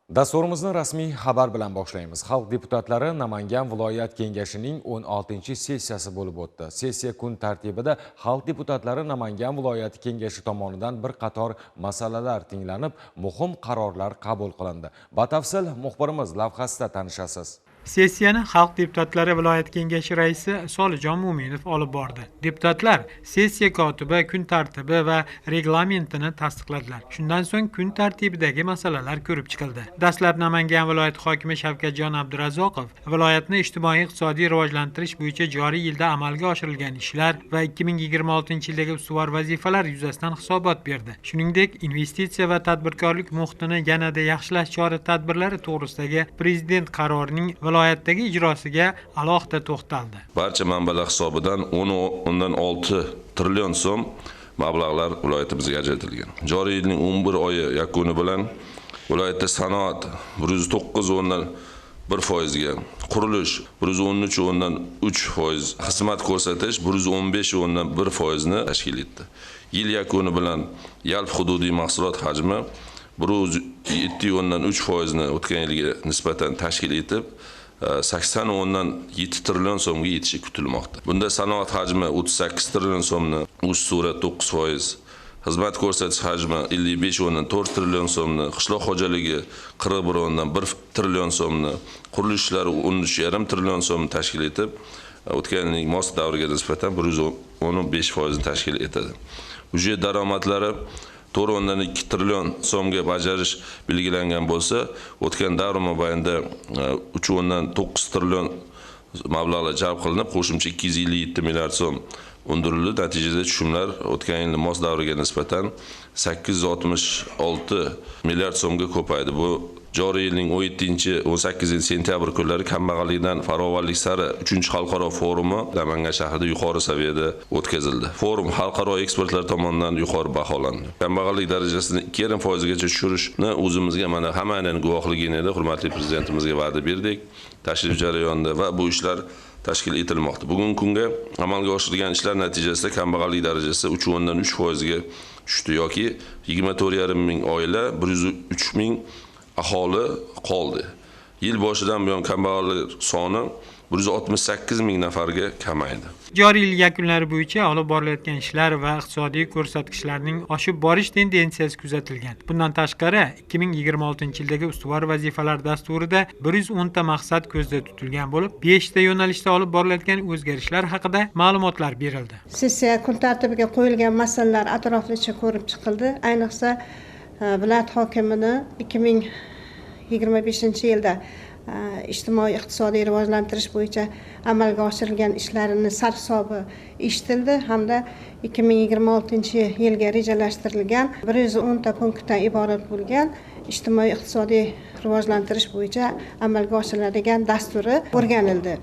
Dasturimizni rasmiy xabar bilan boshlaymiz. Xalq deputatlari Namangan viloyat kengashining 16-sessiyasi bo'lib o'tdi. Sessiya kun tartibida xalq deputatlari Namangan viloyati kengashi tomonidan bir qator masalalar tinglanib, muhim qarorlar qabul qilindi. Batafsil muxbirimiz lavhasida tanishasiz. Sessiyani Xalq deputatlari viloyat kengashi raisi Solijon Mo'minov olib bordi. Deputatlar sessiya kotibi kun tartibi va reglamentini tasdiqladilar. Shundan so'ng kun tartibidagi masalalar ko'rib chiqildi. Dastlab Namangan viloyati hokimi Shavkatjon Abdurazzoqov viloyatni ijtimoiy-iqtisodiy rivojlantirish bo'yicha joriy yilda amalga oshirilgan ishlar va 2026-yildagi ustuvor vazifalar yuzasidan hisobot berdi. Shuningdek, investitsiya va tadbirkorlik muhitini yanada yaxshilash chora-tadbirlari to'g'risidagi prezident qarorining viloyatdagi ijrosiga alohida to'xtaldi. Barcha manbalar hisobidan 10.6 trillion so'm mablag'lar viloyatimizga ajratilgan. Joriy yilning 11 oyi yakuni bilan viloyatda sanoat 109.1%ga, qurilish 113.3%, xizmat ko'rsatish 115.1%ni tashkil etdi. Yil yakuni bilan yalp hududiy mahsulot hajmi 107.3%ni o'tgan yilga nisbatan tashkil etib, 80.7 trillion so'mga yetishi kutilmoqda. Bunda sanoat hajmi 38 trillion so'mni, o'sish sur'ati 9%, xizmat ko'rsatish hajmi 55.4 trillion so'mni, qishloq xo'jaligi 41.1 trillion so'mni, qurilish ishlari 13.5 trillion so'mni tashkil etib, o'tgan yilning mos davriga nisbatan 115% tashkil etadi. Byudjet daromadlari 4.2 trillion so'mga bajarish belgilangan bo'lsa, o'tgan davr mobaynida 3.9 trillion mablag'lar jalb qilinib, qo'shimcha 257 milliard so'm undirildi. Natijada tushumlar o'tgan yilning mos davriga nisbatan 866 milliard so'mga ko'paydi. Bu joriy yilning 17-18 sentyabr kunlari kambag'allikdan farovonlik sari 3-xalqaro forumi Namangan shahrida yuqori saviyada o'tkazildi. Forum xalqaro ekspertlar tomonidan yuqori baholandi. Kambag'allik darajasini 2,5% gacha tushirishni o'zimizga mana hammaning guvohligini edi, hurmatli prezidentimizga va'da berdik. Tashrif jarayonida va bu ishlar tashkil etilmoqda. Bugungi kunga amalga oshirilgan ishlar natijasida kambag'allik darajasi 3.3% ga tushdi yoki 24,5 ming oila, 103 ming aholi qoldi. Yil boshidan buyon kambag'allar soni 168 ming nafarga kamaydi. Joriy yil yakunlari bo'yicha olib borilayotgan ishlar va iqtisodiy ko'rsatkichlarning oshib borish tendensiyasi kuzatilgan. Bundan tashqari, 2026-yildagi ustuvor vazifalar dasturida 110 ta maqsad ko'zda tutilgan bo'lib, 5 ta yo'nalishda olib borilayotgan o'zgarishlar haqida ma'lumotlar berildi. Sessiya kun tartibiga qo'yilgan masalalar atroflicha ko'rib chiqildi. Ayniqsa viloyat hokimini 2025-yilda ijtimoiy-iqtisodiy rivojlantirish bo'yicha amalga oshirilgan ishlarini sarhisobi eshitildi hamda 2026-yilga rejalashtirilgan 110 ta punktdan iborat bo'lgan ijtimoiy-iqtisodiy rivojlantirish bo'yicha amalga oshiriladigan dasturi o'rganildi.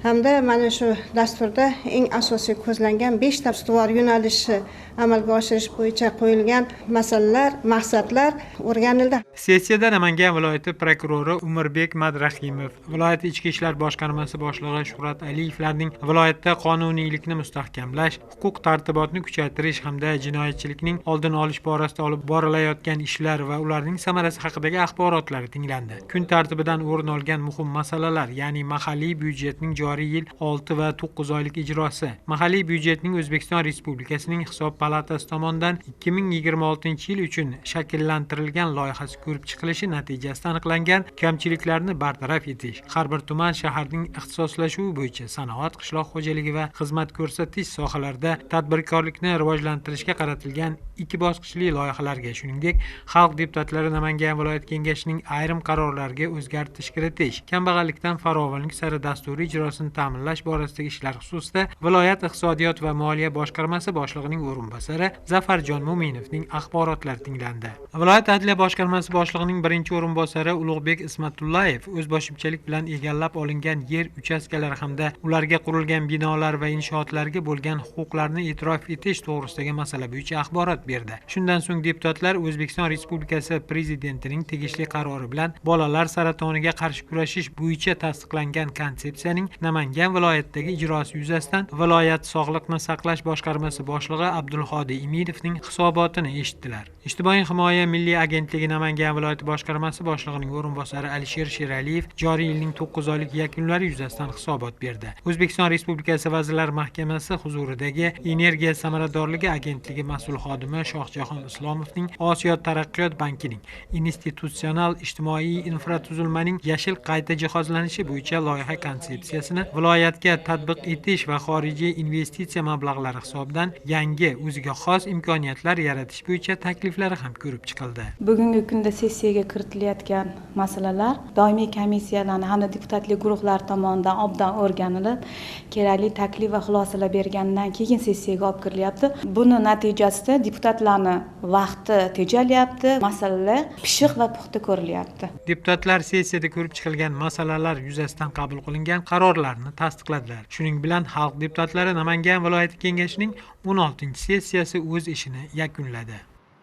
Hamda mana shu dasturda eng asosiy ko'zlangan 5 ta ustuvor yo'nalishni amalga oshirish bo'yicha qo'yilgan masalalar, maqsadlar o'rganildi. Sessiyada Namangan viloyati prokurori Umirbek Madrahimov, viloyat ichki ishlar boshqarmasi boshlig'i Shuhrat Aliyevlarning viloyatda qonuniylikni mustahkamlash, huquq tartibotni kuchaytirish hamda jinoyatchilikning oldini olish borasida olib borilayotgan ishlar va ularning samarasi haqidagi axborotlari tinglandi. Kun tartibidan o'rin olgan muhim masalalar, ya'ni mahalliy byudjetning joriy yil 6 va 9 oylik ijrosi, mahalliy byudjetning O'zbekiston Respublikasining Hisob palatasi tomonidan 2026-yil uchun shakllantirilgan loyihasi ko'rib chiqilishi natijasida aniqlangan kamchiliklarni bartaraf etish, har bir tuman shaharning ixtisoslashuvi bo'yicha sanoat, qishloq xo'jaligi va xizmat ko'rsatish sohalarida tadbirkorlikni rivojlantirishga qaratilgan 2 bosqichli loyihalarga, shuningdek, xalq deputatlari Namangan viloyat kengashining ayrim qarorlariga o'zgartirish kiritish, kambag'allikdan farovonlik sari dasturiy ijrosini ta'minlash borasidagi ishlar xususida viloyat iqtisodiyot va moliya boshqarmasi boshlig'ining o'rinbosari Zafarjon Mo'minovning axborotlari tinglandi. Viloyat adliya boshqarmasi boshlig'ining birinchi o'rinbosari Ulug'bek Ismatullayev o'zboshimchalik bilan egallab olingan yer uchastkalari hamda ularga qurilgan binolar va inshootlarga bo'lgan huquqlarni e'tirof etish to'g'risidagi masala bo'yicha axborot berdi. Shundan so'ng deputatlar O'zbekiston Respublikasi prezidentining tegishli qarori bilan bolalar saratoniga qarshi kurashish bo'yicha tasdiqlangan konsepsiyaning Namangan viloyatidagi ijrosi yuzasidan viloyat Sog'liqni saqlash boshqarmasi boshlig'i Abdulhodiy Imidovning hisobotini eshitdilar. Ijtimoiy himoya milliy agentligi Namangan viloyati boshqarmasi boshlig'ining o'rinbosari Alisher Sheraliyev joriy yilning 9 oylik yakunlari yuzasidan hisobot berdi. O'zbekiston Respublikasi Vazirlar Mahkamasi huzuridagi Energiya samaradorligi agentligi mas'ul xodimi Shohjahon Islomovning Osiyo taraqqiyot bankining institutsional ijtimoiy infratuzilmaning yashil qayta jihozlanishi bo'yicha loyiha konsepsiyasini viloyatga tatbiq etish va xorijiy investitsiya mablag'lari hisobidan yangi o'ziga xos imkoniyatlar yaratish bo'yicha takliflari ham ko'rib chiqildi. Bugungi kunda sessiyaga kiritilayotgan masalalar doimiy komissiyalarning hamda deputatlik guruhlar tomonidan obdan o'rganilib, kerakli taklif va xulosalar bergandan keyin sessiyaga olib kirilyapti. Buni natijasida deputatlarning vaqti tejalyapti, masalalar pishiq va puxta ko'rilyapti. Deputatlar sessiyada ko'rib chiqilgan masalalar yuzasidan qabul qilingan qarorlarni tasdiqladilar. Shuning bilan Xalq deputatlari Namangan viloyati kengashining 16-sessiyasi o'z ishini yakunladi.